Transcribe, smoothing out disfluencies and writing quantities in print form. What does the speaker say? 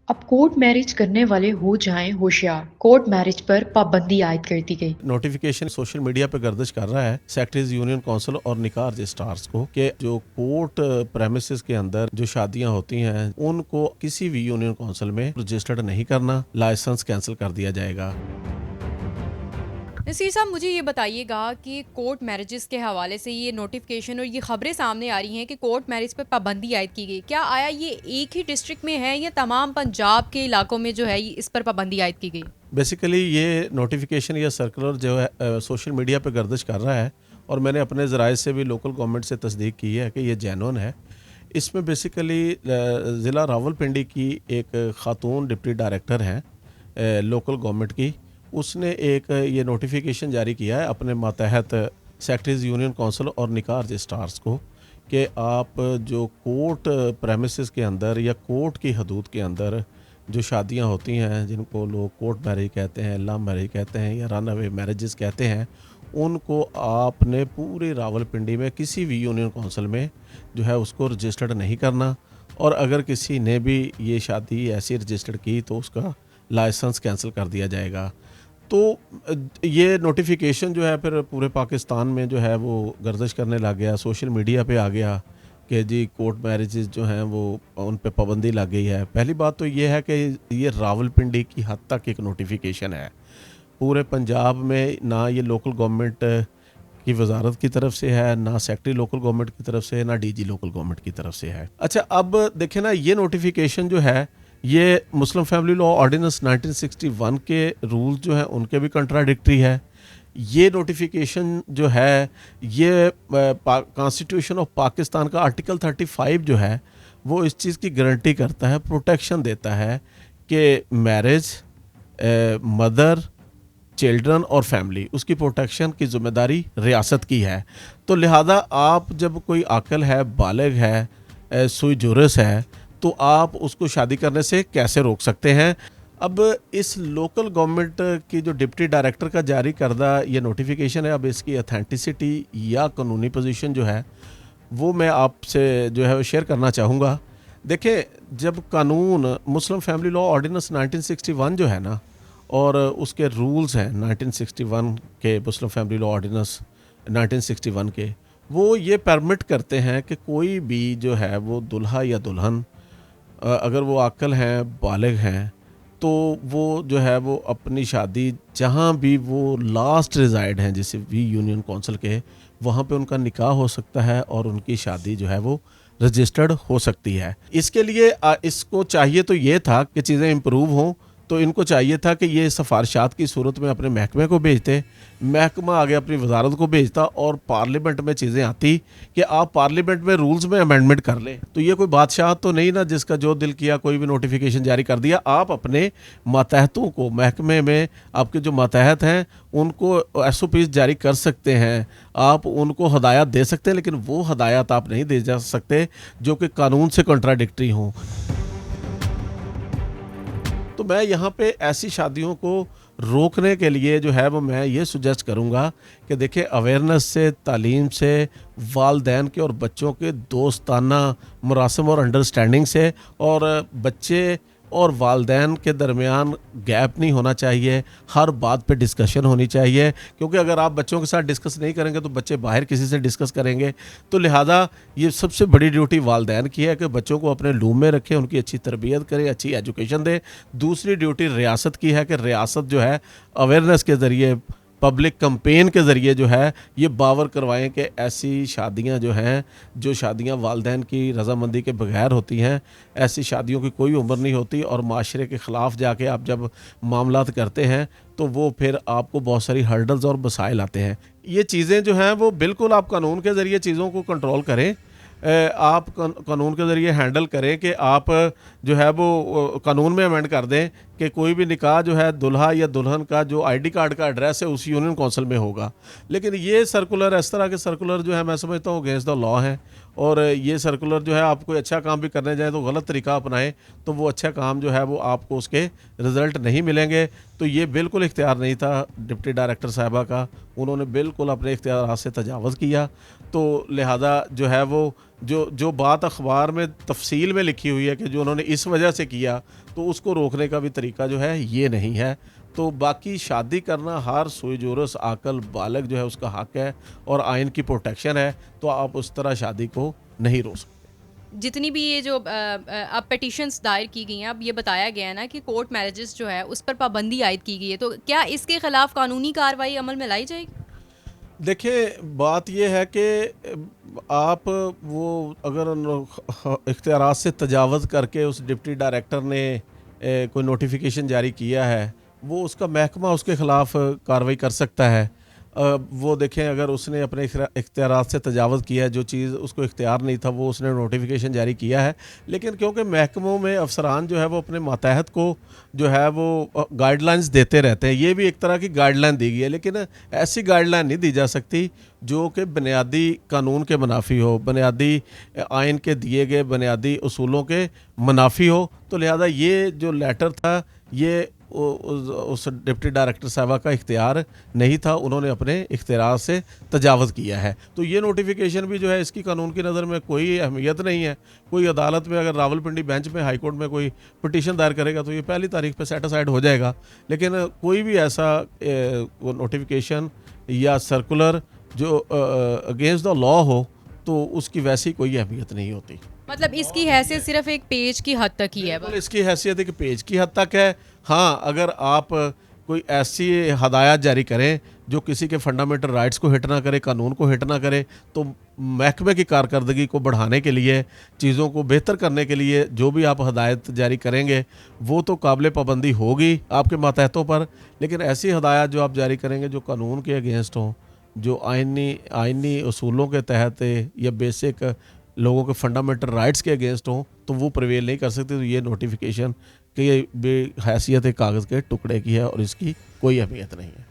अब court marriage करने वाले हो जाएं होशियार, कोर्ट मैरिज पर पाबंदी आयद कर दी गई। नोटिफिकेशन सोशल मीडिया पे गर्दिश कर रहा है सेक्रेटरीज यूनियन काउंसिल और निकाह रजिस्ट्रार्स को कि जो कोर्ट प्रेमिसेस के अंदर जो शादियां होती हैं उनको किसी भी यूनियन काउंसिल में रजिस्टर्ड नहीं करना, लाइसेंस कैंसिल कर दिया जाएगा। नसीर साहब, मुझे ये बताइएगा कि कोर्ट मैरिजेस के हवाले से ये नोटिफिकेशन और ये खबरें सामने आ रही हैं कि कोर्ट मैरिज पर पाबंदी आयद की गई। क्या आया ये एक ही डिस्ट्रिक्ट में है या तमाम पंजाब के इलाकों में जो है इस पर पाबंदी आयद की गई? बेसिकली ये नोटिफिकेशन या सर्कुलर जो है सोशल मीडिया पे गर्दिश कर रहा है और मैंने अपने ज़राए से भी लोकल गवर्नमेंट से तस्दीक की है कि ये जेन्युइन है। इसमें बेसिकली ज़िला रावलपिंडी की एक खातून डिप्टी डायरेक्टर हैं लोकल गवर्नमेंट की, उसने एक ये नोटिफिकेशन जारी किया है अपने मातहत सेक्रेटरीज यूनियन काउंसिल और निकाह रजिस्ट्रार्स को कि आप जो कोर्ट प्रेमिसेस के अंदर या कोर्ट की हदूद के अंदर जो शादियां होती हैं जिनको लोग कोर्ट मैरिज कहते हैं, लव मैरिज कहते हैं या रन अवे मैरिजेस कहते हैं, उनको आपने पूरे रावलपिंडी में किसी भी यूनियन काउंसिल में जो है उसको रजिस्टर्ड नहीं करना। और अगर किसी ने भी ये शादी ऐसी रजिस्टर्ड की तो उसका लाइसेंस कैंसिल कर दिया जाएगा। तो ये नोटिफिकेशन जो है फिर पूरे पाकिस्तान में जो है वो गर्दिश करने लग गया, सोशल मीडिया पे आ गया कि जी कोर्ट मैरिजेस जो हैं वो उन पे पाबंदी लग गई है। पहली बात तो ये है कि ये रावलपिंडी की हद तक एक नोटिफिकेशन है, पूरे पंजाब में ना ये लोकल गवर्नमेंट की वजारत की तरफ से है, ना सेक्रेटरी लोकल गवर्नमेंट की तरफ से, ना डीजी लोकल गवर्नमेंट की तरफ से है। अच्छा, अब देखें ना, ये नोटिफिकेशन जो है ये मुस्लिम फैमिली लॉ ऑर्डिनेंस 1961 के रूल जो हैं उनके भी कंट्राडिक्टरी है। ये नोटिफिकेशन जो है ये कॉन्स्टिट्यूशन ऑफ पाकिस्तान का आर्टिकल 35 जो है वो इस चीज़ की गारंटी करता है, प्रोटेक्शन देता है कि मैरिज, मदर, चिल्ड्रन और फैमिली, उसकी प्रोटेक्शन की ज़िम्मेदारी रियासत की है। तो लिहाजा आप जब कोई आकल है, बालिग है, सुई जुरस है, तो आप उसको शादी करने से कैसे रोक सकते हैं। अब इस लोकल गवर्नमेंट की जो डिप्टी डायरेक्टर का जारी करदा ये नोटिफिकेशन है, अब इसकी अथेंटिसिटी या कानूनी पोजीशन जो है वो मैं आपसे जो है शेयर करना चाहूँगा। देखें, जब कानून मुस्लिम फैमिली लॉ ऑर्डिनेंस 1961 जो है ना और उसके रूल्स हैं 1961 के, मुस्लिम फैमिली लॉ ऑर्डिनेंस 1961 के, वो ये परमिट करते हैं कि कोई भी जो है वो दुल्हा या दुल्हन अगर वो आकल हैं, बालिग हैं, तो वो जो है वो अपनी शादी जहाँ भी वो लास्ट रिज़ाइड हैं जैसे भी यूनियन काउंसिल के, वहाँ पे उनका निकाह हो सकता है और उनकी शादी जो है वो रजिस्टर्ड हो सकती है। इसके लिए इसको चाहिए तो ये था कि चीज़ें इम्प्रूव हों, तो इनको चाहिए था कि ये सिफारिशात की सूरत में अपने महकमे को भेजते, महकमा आगे अपनी वजारत को भेजता और पार्लियामेंट में चीज़ें आती कि आप पार्लियामेंट में रूल्स में अमेंडमेंट कर लें। तो ये कोई बादशाह तो नहीं ना जिसका जो दिल किया कोई भी नोटिफिकेशन जारी कर दिया। आप अपने मातहतों को, महकमे में आपके जो मातहत हैं उनको SOPs जारी कर सकते हैं, आप उनको हदायत दे सकते हैं, लेकिन वो हदायत आप नहीं दे जा सकते जो कि कानून से कंट्राडिक्टरी हों। तो मैं यहाँ पे ऐसी शादियों को रोकने के लिए जो है वो मैं ये सुजेस्ट करूँगा कि देखिए, अवेयरनेस से, तालीम से, वालदैन के और बच्चों के दोस्ताना मुरासम और अंडरस्टैंडिंग से, और बच्चे और वालदैन के दरमियान गैप नहीं होना चाहिए, हर बात पे डिस्कशन होनी चाहिए, क्योंकि अगर आप बच्चों के साथ डिस्कस नहीं करेंगे तो बच्चे बाहर किसी से डिस्कस करेंगे। तो लिहाजा ये सबसे बड़ी ड्यूटी वालदैन की है कि बच्चों को अपने लूम में रखें, उनकी अच्छी तरबियत करें, अच्छी एजुकेशन दें। दूसरी ड्यूटी रियासत की है कि रियासत जो है अवेयरनेस के ज़रिए, पब्लिक कंपेन के ज़रिए जो है ये बावर करवाएं कि ऐसी शादियां जो हैं, जो शादियां वालदैन की रज़ामंदी के बगैर होती हैं, ऐसी शादियों की कोई उम्र नहीं होती और माशरे के ख़िलाफ़ जाके आप जब मामलात करते हैं तो वो फिर आपको बहुत सारी हर्डल्स और मसाइल आते हैं। ये चीज़ें जो हैं वो बिल्कुल आप कानून के ज़रिए चीज़ों को कंट्रोल करें, आप कानून के ज़रिए हैंडल करें कि आप जो है वो कानून में अमेंड कर दें कि कोई भी निकाह जो है दुल्हा या दुल्हन का जो ID कार्ड का एड्रेस है उस यूनियन काउंसिल में होगा। लेकिन ये सर्कुलर, इस तरह के सर्कुलर जो है मैं समझता हूँ अगेंस्ट द लॉ हैं और ये सर्कुलर जो है आप कोई अच्छा काम भी करने जाए तो गलत तरीका अपनाएं तो वो अच्छा काम जो है वो आपको उसके रिज़ल्ट नहीं मिलेंगे। तो ये बिल्कुल इख्तियार नहीं था डिप्टी डायरेक्टर साहिबा का, उन्होंने बिल्कुल अपने इख्तियारात से तजावज़ किया। तो लिहाजा जो है वो जो बात अखबार में तफसील में लिखी हुई है कि जो उन्होंने इस वजह से किया, तो उसको रोकने का भी तरीका जो है ये नहीं है। तो बाकी शादी करना हर सुई जुरस आकल बालग जो है उसका हक है और आइन की प्रोटेक्शन है, तो आप उस तरह शादी को नहीं रोक सकते। जितनी भी ये जो अब पिटिशंस दायर की गई हैं, अब ये बताया गया है ना कि कोर्ट मैरिजेस जो है उस पर पाबंदी आयद की गई है, तो क्या इसके खिलाफ कानूनी कार्रवाई अमल में लाई जाएगी? देखिए बात यह है कि आप वो अगर इख्तियारात से तजावज़ करके उस डिप्टी डायरेक्टर ने कोई नोटिफिकेशन जारी किया है, वो उसका महकमा उसके ख़िलाफ़ कार्रवाई कर सकता है। वो देखें अगर उसने अपने इख्तियारात से तजावज़ किया है, जो चीज़ उसको इख्तियार नहीं था वो उसने नोटिफिकेशन जारी किया है, लेकिन क्योंकि महकमों में अफसरान जो है वो अपने मातहत को जो है वो गाइडलाइंस देते रहते हैं, ये भी एक तरह की गाइडलाइन दी गई है, लेकिन ऐसी गाइडलाइन नहीं दी जा सकती जो कि बुनियादी कानून के मुनाफी हो, बुनियादी आइन के दिए गए बुनियादी उसूलों के मुनाफी हो। तो लिहाजा ये जो लेटर था ये उस डिप्टी डायरेक्टर साहबा का इख्तियार नहीं था, उन्होंने अपने इख्तियार से तजावज़ किया है। तो ये नोटिफिकेशन भी जो है इसकी कानून की नज़र में कोई अहमियत नहीं है। कोई अदालत में अगर रावलपिंडी बेंच में हाई कोर्ट में कोई पिटीशन दायर करेगा तो ये पहली तारीख पे सेट असाइड हो जाएगा, लेकिन कोई भी ऐसा नोटिफिकेशन या सर्कुलर जो अगेंस्ट द लॉ हो तो उसकी वैसी कोई अहमियत नहीं होती। मतलब इसकी हैसियत सिर्फ एक पेज की हद तक ही है बिल्कुल बस। इसकी हैसियत एक पेज की हद तक है। हाँ, अगर आप कोई ऐसी हदायत जारी करें जो किसी के फंडामेंटल राइट्स को हिट ना करे, कानून को हिट ना करे, तो महकमे की कारकर्दगी को बढ़ाने के लिए, चीज़ों को बेहतर करने के लिए जो भी आप हदायत जारी करेंगे वो तो काबिल पाबंदी होगी आपके मातहतों पर, लेकिन ऐसी हदायत जो आप जारी करेंगे जो कानून के अगेंस्ट हों, जो आइनी उसूलों के तहत या बेसिक लोगों के फंडामेंटल राइट्स के अगेंस्ट हों, तो वो प्रिवेल नहीं कर सकते। तो ये नोटिफिकेशन कि ये बेहैसियत कागज़ के टुकड़े की है और इसकी कोई अहमियत नहीं है।